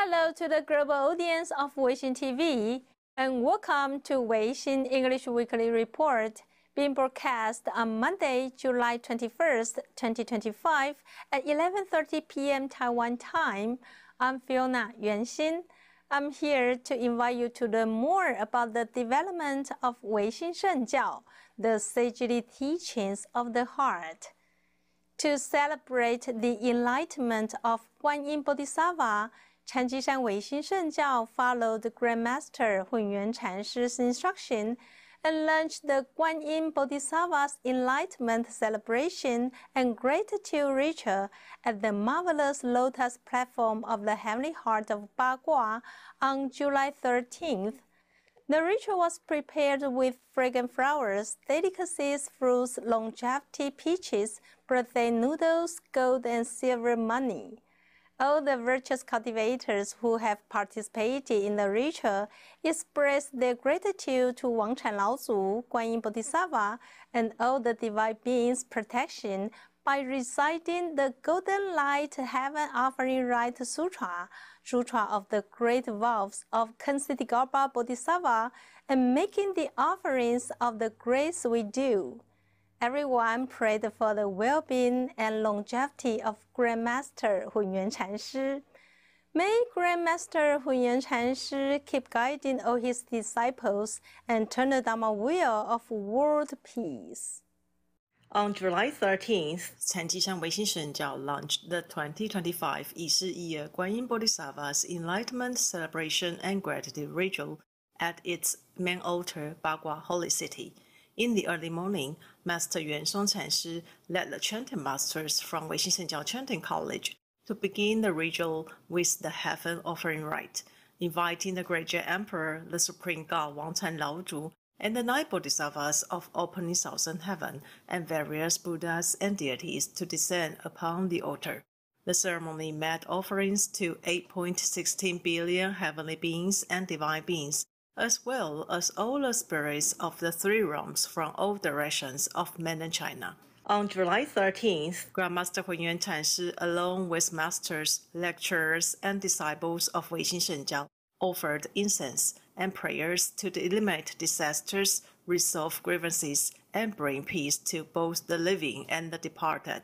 Hello to the global audience of Weixin TV, and welcome to Weixin English Weekly Report, being broadcast on Monday, July 21st, 2025 at 11:30 p.m. Taiwan time. I'm Fiona Yuanxin. I'm here to invite you to learn more about the development of Weixin Shengjiao, the sagely teachings of the heart. To celebrate the enlightenment of Guan-Yin Bodhisattva,禅机山唯心圣教 followed Grandmaster Hunyuan Chanshi's instruction and launched the Guan-Yin Bodhisattva's enlightenment celebration and gratitude ritual at the marvelous lotus platform of the Heavenly Heart of Bagua on July 13th. The ritual was prepared with fragrant flowers, delicacies, fruits, longevity peaches, birthday noodles, gold and silver money. All the virtuous cultivators who have participated in the ritual express their gratitude to Wangchan Laozu, Guan-Yin Bodhisattva, and all the divine beings' protection by reciting the Golden Light Heaven Offering Rite Sutra, Sutra of the Great Vows of Kansiddhigarbha Bodhisattva, and making the offerings of the grace we do. Everyone prayed for the well-being and longevity of Grandmaster Hunyuan Chanshi. May Grandmaster Hunyuan Chanshi keep guiding all his disciples and turn the Dharma wheel of world peace. On July 13th, 禅机山唯心圣教 launched the 2025 Yi Guan-Yin Bodhisattva's Enlightenment Celebration and Gratitude Ritual at its main altar, Bagua Holy City. In the early morning, Master Yuan Song Chanshi led the chanting masters from Weixin Shengjiao Chanting College to begin the ritual with the Heaven Offering Rite, inviting the Great Jet Emperor, the Supreme God Wangchan Laozu, and the 9 Bodhisattvas of opening Southern Heaven and various Buddhas and deities to descend upon the altar. The ceremony made offerings to 8.16 billion heavenly beings and divine beings, as well as all the spirits of the 3 realms from all directions of mainland China. On July 13th, Grandmaster Hunyuan Chanshi, along with masters, lecturers, and disciples of Weixin Shengjiao, offered incense and prayers to eliminate disasters, resolve grievances, and bring peace to both the living and the departed.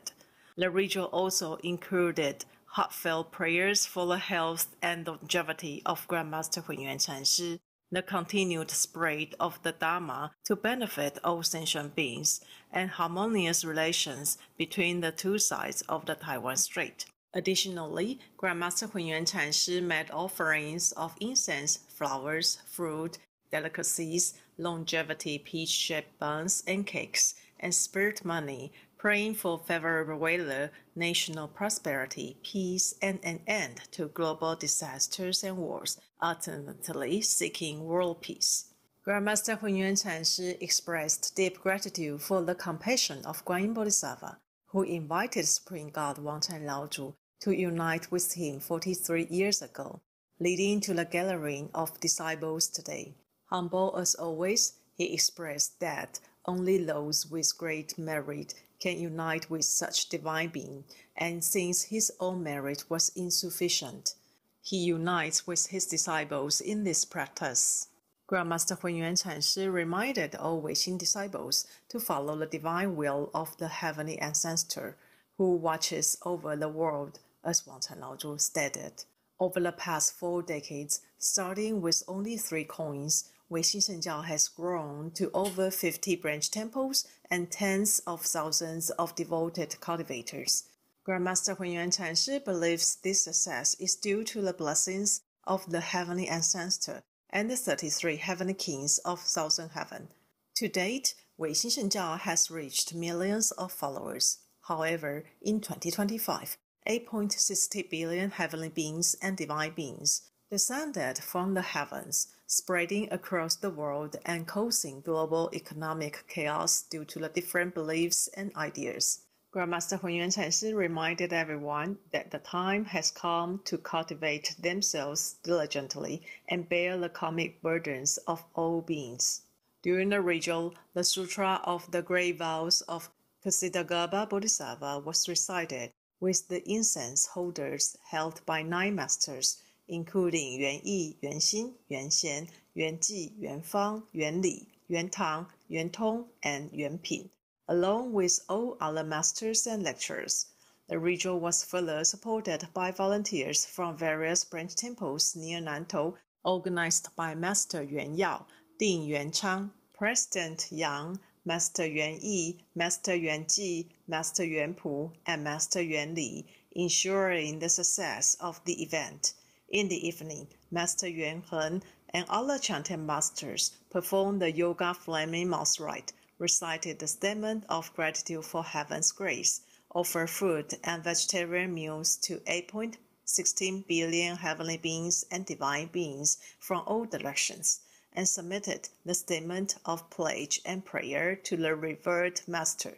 The ritual also included heartfelt prayers for the health and longevity of Grandmaster Hunyuan Chanshi, the continued spread of the Dharma to benefit all sentient beings, and harmonious relations between the 2 sides of the Taiwan Strait. Additionally, Grandmaster Hunyuan Chanshi made offerings of incense, flowers, fruit, delicacies, longevity peach-shaped buns and cakes, and spirit money, praying for favorable weather, national prosperity, peace, and an end to global disasters and wars, ultimately seeking world peace. Grandmaster Hunyuan Chanshi expressed deep gratitude for the compassion of Guan-Yin Bodhisattva, who invited Supreme God Wangchan Laozu to unite with him 43 years ago, leading to the gathering of disciples today. Humble as always, he expressed that only those with great merit can unite with such divine being, and since his own merit was insufficient, he unites with his disciples in this practice. Grandmaster Hunyuan Chanshi reminded all Weixin disciples to follow the divine will of the heavenly ancestor, who watches over the world, as Wangchan Laozu stated. Over the past 4 decades, starting with only 3 coins, Weixin Shengjiao has grown to over 50 branch temples and tens of thousands of devoted cultivators. Grandmaster Hunyuan Chanshi believes this success is due to the blessings of the heavenly ancestor and the 33 heavenly kings of Southern Heaven. To date, Weixin Shengjiao has reached millions of followers. However, in 2025, 8.60 billion heavenly beings and divine beings descended from the heavens, spreading across the world and causing global economic chaos due to the different beliefs and ideas. Grandmaster Hunyuan Chanshi reminded everyone that the time has come to cultivate themselves diligently and bear the karmic burdens of all beings. During the ritual, the Sutra of the Great Vows of Kansiddhigarbha Bodhisattva was recited, with the incense holders held by 9 masters including 元义、元心、元贤、元济、元方、元理、元堂、元通, and 元品, along with all other masters and lecturers. The ritual was further supported by volunteers from various branch temples near Nantou, organized by Master Yuan Yao, Ding Yuanchang, President Yang, Master Yuan Yi, Master Yuan Ji, Master Yuan Pu, and Master Yuan Li, ensuring the success of the event. In the evening, Master Yuan Heng and other chanting masters performed the Yoga Flaming Mouse Rite, recited the statement of gratitude for heaven's grace, offered food and vegetarian meals to 8.16 billion heavenly beings and divine beings from all directions, and submitted the statement of pledge and prayer to the revered master.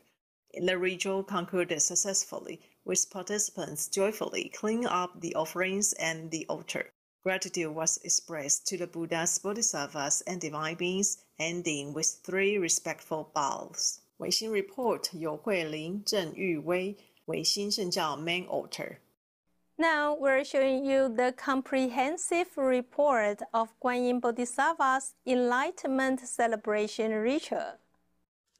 The ritual concluded successfully, with participants joyfully cleaning up the offerings and the altar. Gratitude was expressed to the Buddhas, Bodhisattvas, and divine beings, ending with 3 respectful bows. 唯心 Report 由慧玲、郑玉薇，唯心圣教 Main Altar. Now we're showing you the comprehensive report of Guan-Yin Bodhisattva's Enlightenment celebration ritual.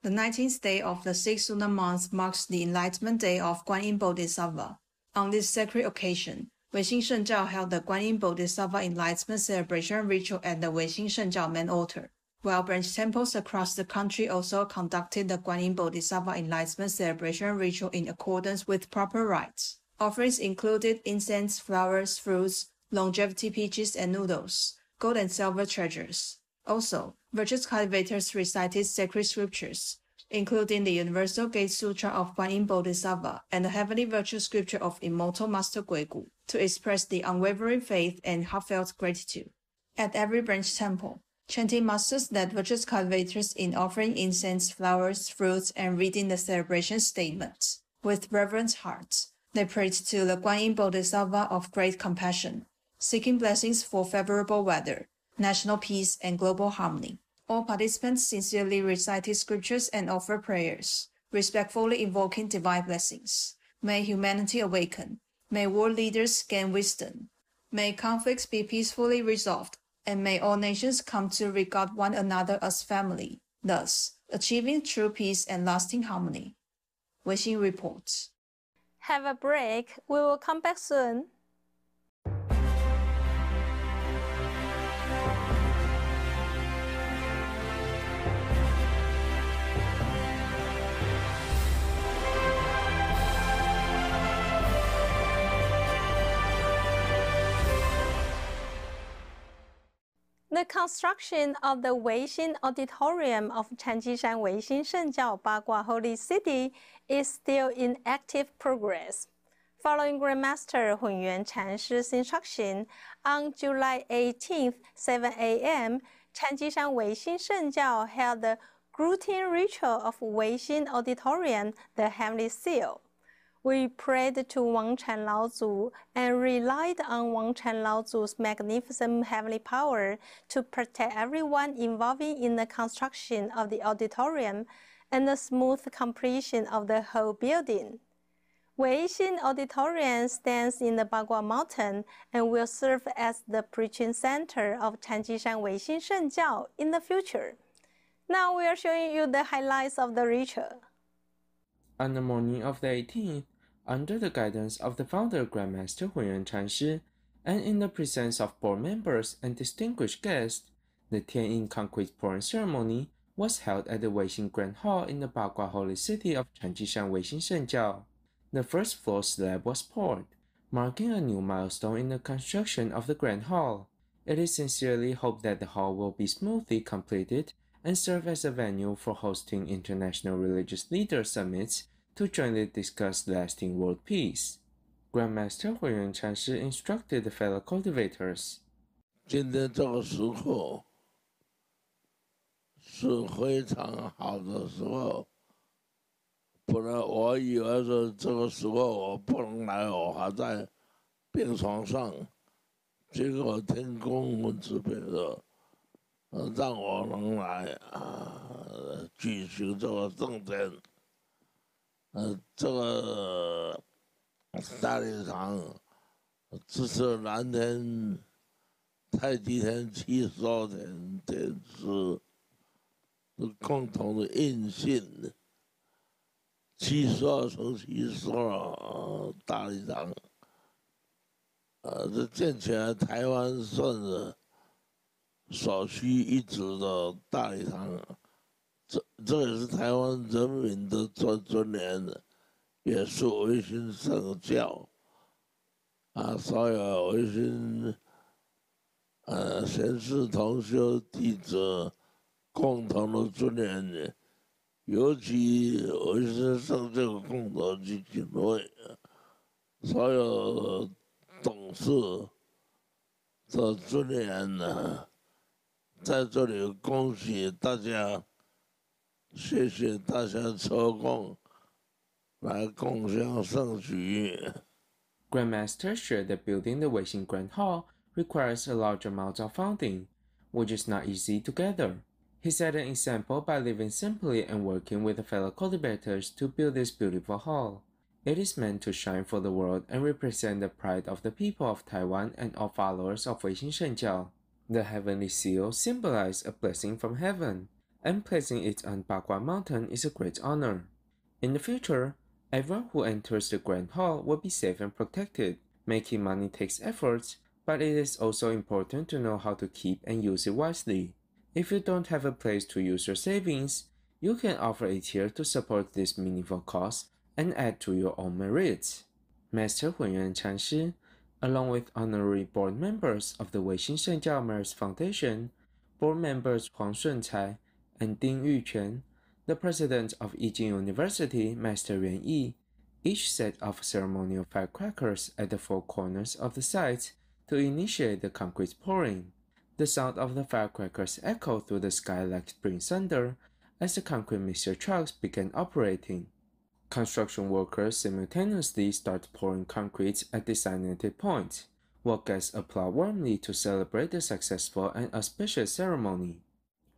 The 19th day of the 6th lunar month marks the Enlightenment Day of Guan-Yin Bodhisattva. On this sacred occasion, Weixin Shengjiao held the Guan-Yin Bodhisattva Enlightenment celebration ritual at the Weixin Shengjiao main altar, while branch temples across the country also conducted the Guan-Yin Bodhisattva Enlightenment celebration ritual in accordance with proper rites. Offerings included incense, flowers, fruits, longevity peaches and noodles, gold and silver treasures. Also, virtuous cultivators recited sacred scriptures, including the Universal Gate Sutra of Guan-Yin Bodhisattva and the Heavenly Virtue Scripture of Immortal Master Guigu, to express the unwavering faith and heartfelt gratitude. At every branch temple, chanting masters led virtuous cultivators in offering incense, flowers, fruits, and reading the celebration statements. With reverent hearts, they prayed to the Guan-Yin Bodhisattva of great compassion, seeking blessings for favorable weather, national peace, and global harmony. All participants sincerely recited scriptures and offered prayers, respectfully invoking divine blessings. May humanity awaken. May world leaders gain wisdom. May conflicts be peacefully resolved, and may all nations come to regard one another as family, thus achieving true peace and lasting harmony. Weixin reports. Have a break. We will come back soon. The construction of the Weixin Auditorium of Chanjishan Weixin Shengjiao Bagua Holy City is still in active progress. Following Grandmaster Hunyuan Chanshi's instruction, on July 18th, 7 a.m., Chanjishan Weixin Shengjiao held the Grouting ritual of Weixin Auditorium, the Heavenly Seal. We prayed to Wang Chan Laozu and relied on Wang Chan Laozu's magnificent heavenly power to protect everyone involved in the construction of the auditorium and the smooth completion of the whole building. Weixin Auditorium stands in the Bagua Mountain and will serve as the preaching center of Chanjishan Weixin Shengjiao in the future. Now we are showing you the highlights of the ritual. On the morning of the 18th, under the guidance of the founder Grandmaster Hunyuan Chanshi, and in the presence of board members and distinguished guests, the Tianyin concrete pouring ceremony was held at the Weixin Grand Hall in the Bagua Holy City of Chanjishan Weixin Shengjiao. The first floor slab was poured, marking a new milestone in the construction of the Grand Hall. It is sincerely hoped that the hall will be smoothly completed and serve as a venue for hosting international religious leader summits to jointly discuss lasting world peace. Grandmaster Hunyuan Chanshi instructed the fellow cultivators. 今天这个时刻是非常好的时候，本来我以为是这个时候我不能来，我还在病床上，结果天公赐配的，让我能来举行这个正典。这个大礼堂支持蓝天、太极天、七少天天师共同的印信。72乘72大礼堂，这建起来台湾算是首屈一指的大礼堂，这也是台湾人民的尊严，也是唯心圣教所有唯心贤士同修弟子共同的尊严。尤其唯心圣教共同基金会所有董事的尊严在这里恭喜大家，谢谢大家抽空来共襄盛举。Grandmaster shared that building the Weixin Grand Hall requires a large amount of funding, which is not easy to gather. He set an example by living simply and working with the fellow cultivators to build this beautiful hall. It is meant to shine for the world and represent the pride of the people of Taiwan and all followers of Weixin Shengjiao. The heavenly seal symbolizes a blessing from heaven, and placing it on Bagua mountain is a great honor. In the future, everyone who enters the Grand Hall will be safe and protected. Making money takes efforts, but it is also important to know how to keep and use it wisely. If you don't have a place to use your savings, you can offer it here to support this meaningful cause and add to your own merits. Master Hunyuan Chanshi, along with honorary board members of the Weixin Shengjiao Merits Foundation, board members Huang Shuncai and Ding Yuquan, the president of Yijing University, Master Yuan Yi, each set off ceremonial firecrackers at the four corners of the site to initiate the concrete pouring. The sound of the firecrackers echoed through the sky like spring thunder as the concrete mixer trucks began operating. Construction workers simultaneously start pouring concrete at designated points, while guests applaud warmly to celebrate the successful and auspicious ceremony.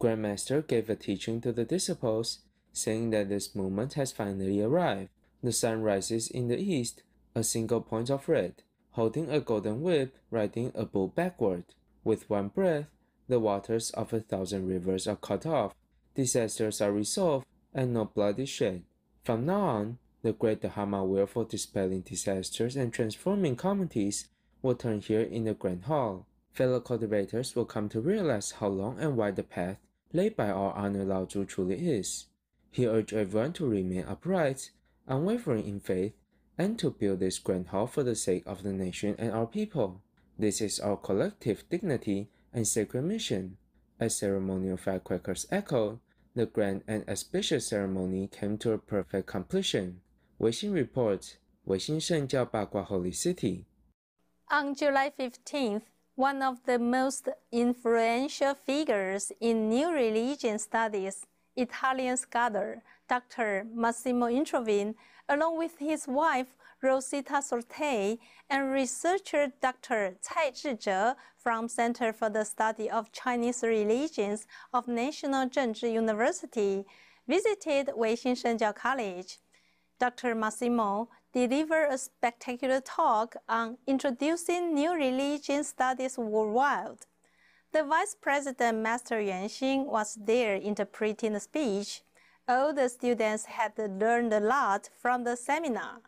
Grandmaster gave a teaching to the disciples, saying that this moment has finally arrived. The sun rises in the east, a single point of red, holding a golden whip riding a bull backward. With one breath, the waters of 1,000 rivers are cut off, disasters are resolved, and no blood is shed. From now on, the great Dharma wheel for dispelling disasters and transforming communities will turn here in the Grand Hall. Fellow cultivators will come to realize how long and wide the path laid by our honored Lao Zhu truly is. He urged everyone to remain upright, unwavering in faith, and to build this Grand Hall for the sake of the nation and our people. This is our collective dignity and sacred mission. As ceremonial firecrackers echoed, the grand and auspicious ceremony came to a perfect completion. Weixin reports, Weixin Shengjiao Bagua Holy City. On July 15th, one of the most influential figures in new religion studies, Italian scholar Dr. Massimo Introvigne, along with his wife Rosita Sorte and researcher Dr. Cai Zhizhe from Center for the Study of Chinese Religions of National Zhengzhi University, visited Weixin Shengjiao College. Dr. Massimo delivered a spectacular talk on introducing new religion studies worldwide. The Vice President Master Yuanxing was there interpreting the speech. All the students had learned a lot from the seminar.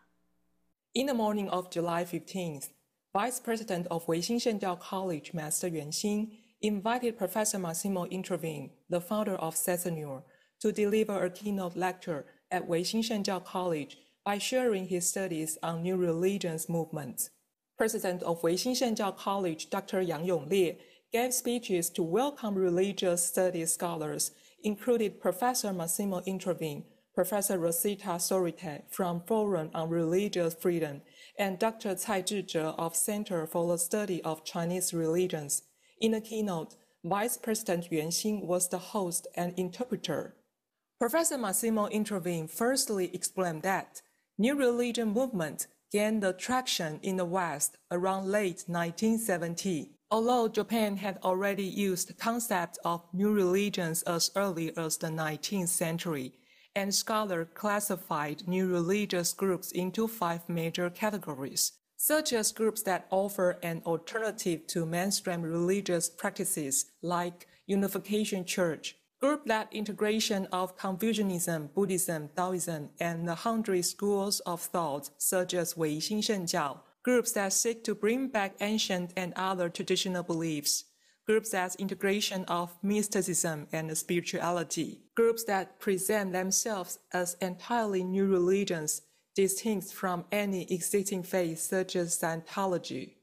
In the morning of July 15th, Vice President of Weixin Shengjiao College, Master Yuanxing, invited Professor Massimo Introvigne, the founder of Sessanur, to deliver a keynote lecture at Weixin Shengjiao College by sharing his studies on new religions movements. President of Weixin Shengjiao College, Dr. Yang Yonglie, gave speeches to welcome religious studies scholars, included Professor Massimo Introvigne, Professor Rosita Sorte from Forum on Religious Freedom, and Dr. Cai Zhizhe of Center for the Study of Chinese Religions. In the keynote, Vice President Yuanxing was the host and interpreter. Professor Massimo Introvigne firstly explained that new religion movement gained traction in the West around late 1970. Although Japan had already used the concept of new religions as early as the 19th century, and scholars classified new religious groups into 5 major categories: such as groups that offer an alternative to mainstream religious practices like Unification Church, group that integration of Confucianism, Buddhism, Taoism, and the 100 schools of thought such as Weixin Shengjiao, groups that seek to bring back ancient and other traditional beliefs, groups that integration of mysticism and spirituality, groups that present themselves as entirely new religions, distinct from any existing faith such as Scientology.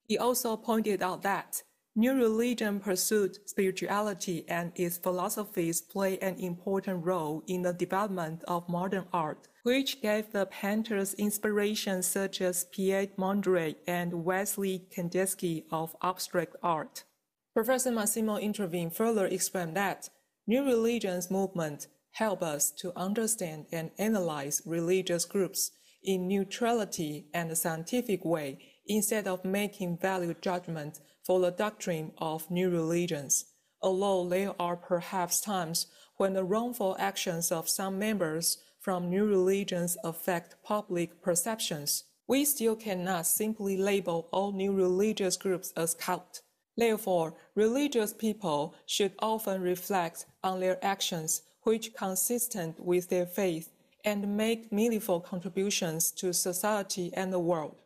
He also pointed out that new religion pursued spirituality and its philosophies play an important role in the development of modern art, which gave the painters inspiration such as Piet-Mondrian and Wesley Kandinsky of abstract art. Professor Massimo Introvigne further explained that new religions movement help us to understand and analyze religious groups in neutrality and a scientific way instead of making value judgment for the doctrine of new religions. Although there are perhaps times when the wrongful actions of some members from new religions affect public perceptions, we still cannot simply label all new religious groups as cult. Therefore, religious people should often reflect on their actions which consistent with their faith and make meaningful contributions to society and the world.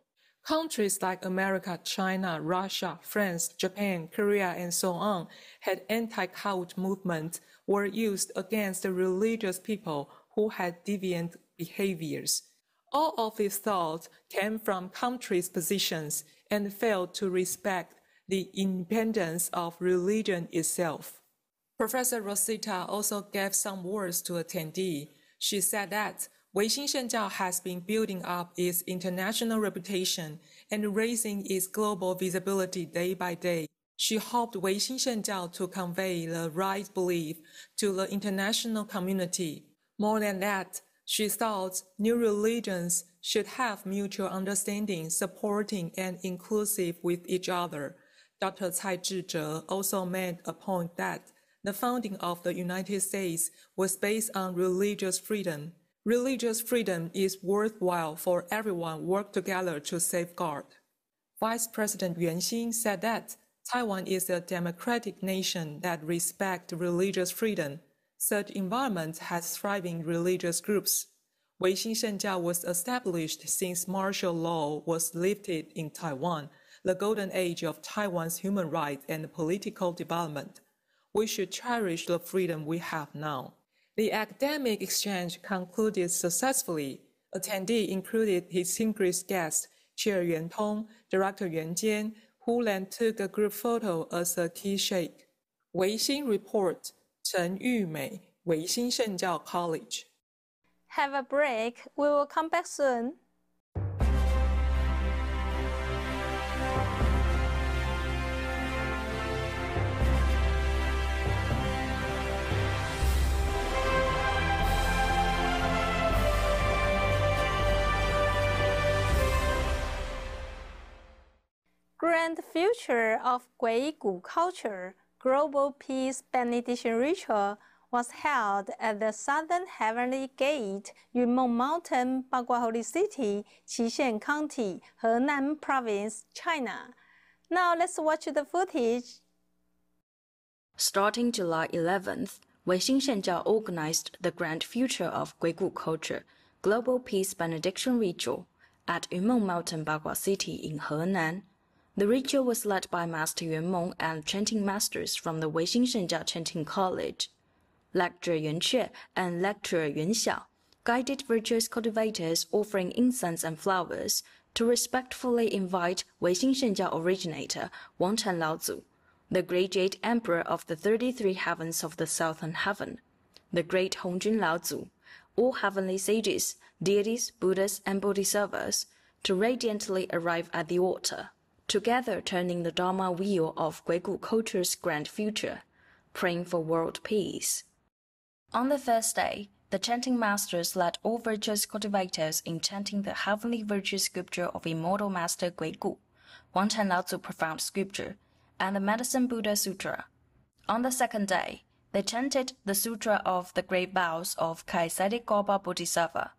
Countries like America, China, Russia, France, Japan, Korea, and so on had anti-cult movements were used against the religious people who had deviant behaviors. All of these thoughts came from countries' positions and failed to respect the independence of religion itself. Professor Rosita also gave some words to attendees. She said that Weixin Shengjiao has been building up its international reputation and raising its global visibility day by day. She hoped Weixin Shengjiao to convey the right belief to the international community. More than that, she thought new religions should have mutual understanding, supporting, and inclusive with each other. Dr. Cai Zhizhe also made a point that the founding of the United States was based on religious freedom. Religious freedom is worthwhile for everyone work together to safeguard. Vice President Yuanxin said that Taiwan is a democratic nation that respects religious freedom. Such environment has thriving religious groups. Weixin Shengjiao was established since martial law was lifted in Taiwan, the golden age of Taiwan's human rights and political development. We should cherish the freedom we have now. The academic exchange concluded successfully. Attendees included distinguished guest Chair Yuan Tong, Director Yuan Jian, who then took a group photo as a key shake. Weixin Report, Chen Yumei, Weixin Shengjiao College. Have a break. We will come back soon. Grand future of Guigu culture, global peace benediction ritual was held at the Southern Heavenly Gate, Yunmeng Mountain, Bagua Holy City, Qixian County, Henan Province, China. Now let's watch the footage. Starting July 11th, Weixin Shengjiao organized the Grand Future of Guigu Culture, Global Peace Benediction Ritual, at Yunmeng Mountain, Bagua City in Henan. The ritual was led by Master Yunmeng and chanting masters from the Weixin Shengjiao Chanting College. Lecturer Yuan Xue and Lecturer Yuan Xiao guided virtuous cultivators offering incense and flowers to respectfully invite Weixin Shengjiao originator Wang Tan Laozu, the Great Jade Emperor of the 33 heavens of the Southern Heaven, the Great Hongjun Laozu, all heavenly sages, deities, Buddhas, and Bodhisattvas, to radiantly arrive at the altar, together turning the Dharma wheel of Guigu culture's grand future, praying for world peace. On the first day, the chanting masters led all virtuous cultivators in chanting the heavenly virtue scripture of immortal master Guigu, Wang Tan Laozu profound scripture, and the Medicine Buddha Sutra. On the second day, they chanted the Sutra of the Great Vows of Kaisari Goba Bodhisattva,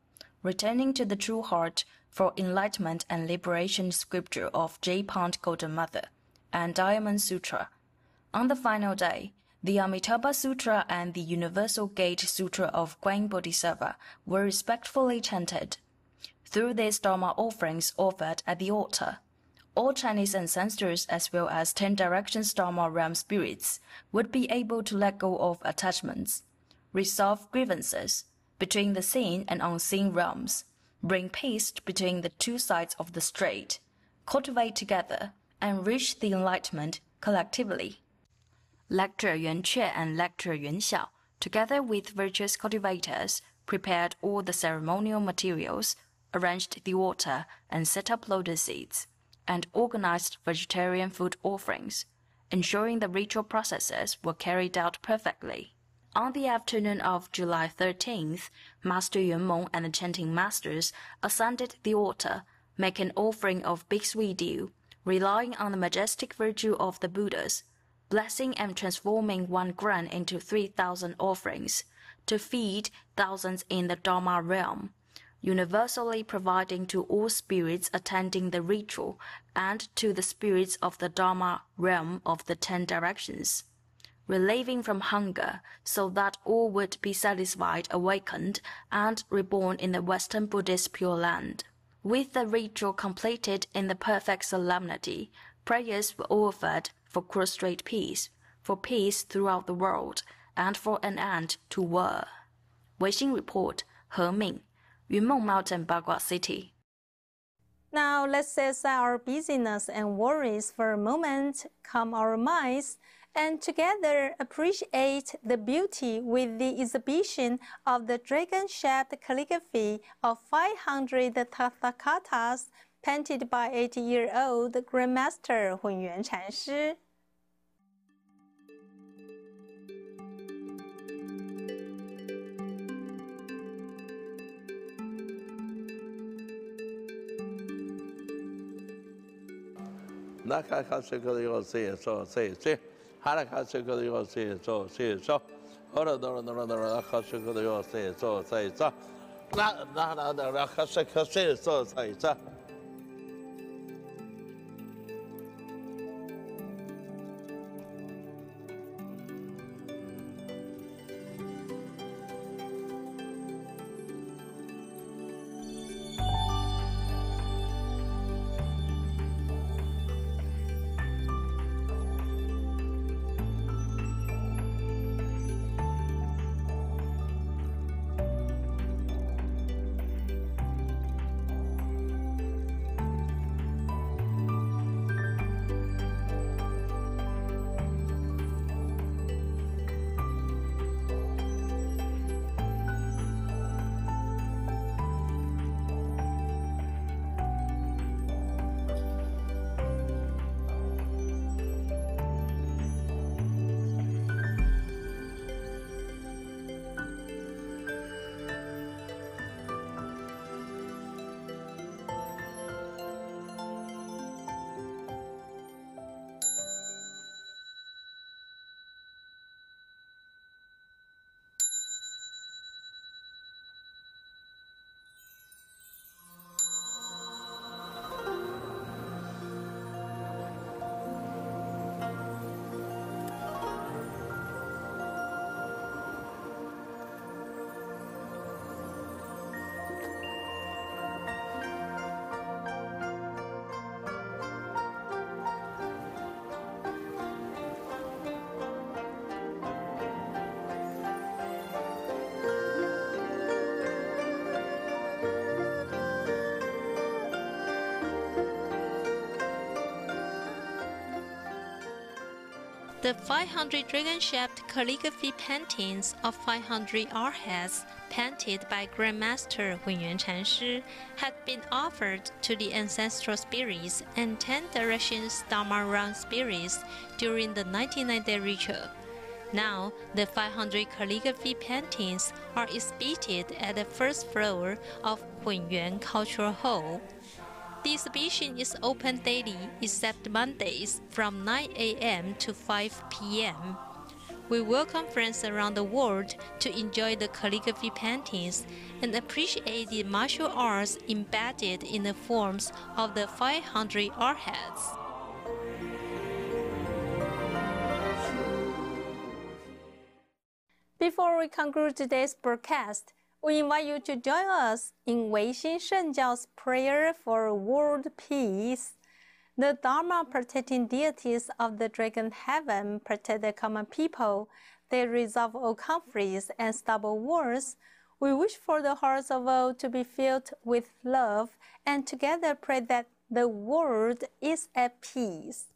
returning to the true heart for Enlightenment and Liberation Scripture of J. Pond Golden Mother and Diamond Sutra. On the final day, the Amitabha Sutra and the Universal Gate Sutra of Guan-Yin Bodhisattva were respectfully chanted. Through these Dharma offerings offered at the altar, all Chinese ancestors as well as 10 directions Dharma realm spirits would be able to let go of attachments, resolve grievances between the seen and unseen realms, bring peace between the two sides of the strait, cultivate together, and reach the enlightenment collectively. Lecturer Yuan Que and Lecturer Yuan Xiao, together with virtuous cultivators, prepared all the ceremonial materials, arranged the altar and set up lotus seeds, and organized vegetarian food offerings, ensuring the ritual processes were carried out perfectly. On the afternoon of July 13th, Master Yunmeng and the chanting masters ascended the altar, making an offering of big sweet dew, relying on the majestic virtue of the Buddhas, blessing and transforming 1 grain into 3,000 offerings, to feed thousands in the Dharma realm, universally providing to all spirits attending the ritual and to the spirits of the Dharma realm of the 10 directions, relieving from hunger so that all would be satisfied, awakened, and reborn in the Western Buddhist Pure Land. With the ritual completed in the perfect solemnity, prayers were offered for cross-strait peace, for peace throughout the world, and for an end to war. Weixin Report, Heming, Yunmeng Mountain, Bagua City. Now let's set aside our busyness and worries for a moment, calm our minds, and together appreciate the beauty with the exhibition of the dragon-shaped calligraphy of 500 Tathagatas painted by 80-year-old Grandmaster Hunyuan 禅师。那看看这个有谁做谁谁，还来看这个有谁做谁做，好了，看这个有谁做谁做，那看这个谁做谁做。The 500 dragon-shaped calligraphy paintings of 500 arhats painted by Grandmaster Hunyuan 禅师 had been offered to the ancestral spirits and 10 directions Dharma realm spirits during the 99-day ritual. Now, the 500 calligraphy paintings are exhibited at the first floor of Hunyuan Cultural Hall. The exhibition is open daily except Mondays from 9 a.m. to 5 p.m. We welcome friends around the world to enjoy the calligraphy paintings and appreciate the martial arts embedded in the forms of the 500 arhats. Before we conclude today's broadcast, we invite you to join us in Weixin Shengjiao's prayer for world peace. The Dharma protecting deities of the dragon heaven protect the common people. They resolve all conflicts and stop all wars. We wish for the hearts of all to be filled with love and together pray that the world is at peace.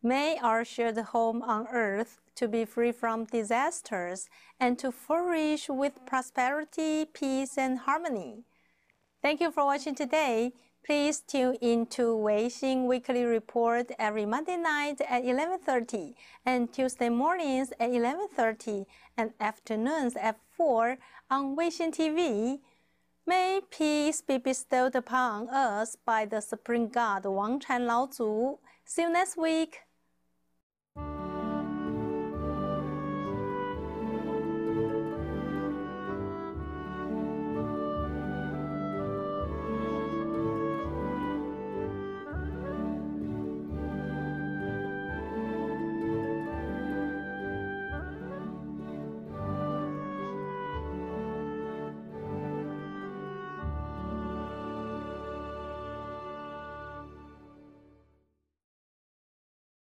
May our shared home on earth to be free from disasters and to flourish with prosperity, peace, and harmony. Thank you for watching today. Please tune in to Weixin Weekly Report every Monday night at 11:30 and Tuesday mornings at 11:30 and afternoons at 4 on Weixin TV. May peace be bestowed upon us by the Supreme God Wang Chan Lao Zu. See you next week.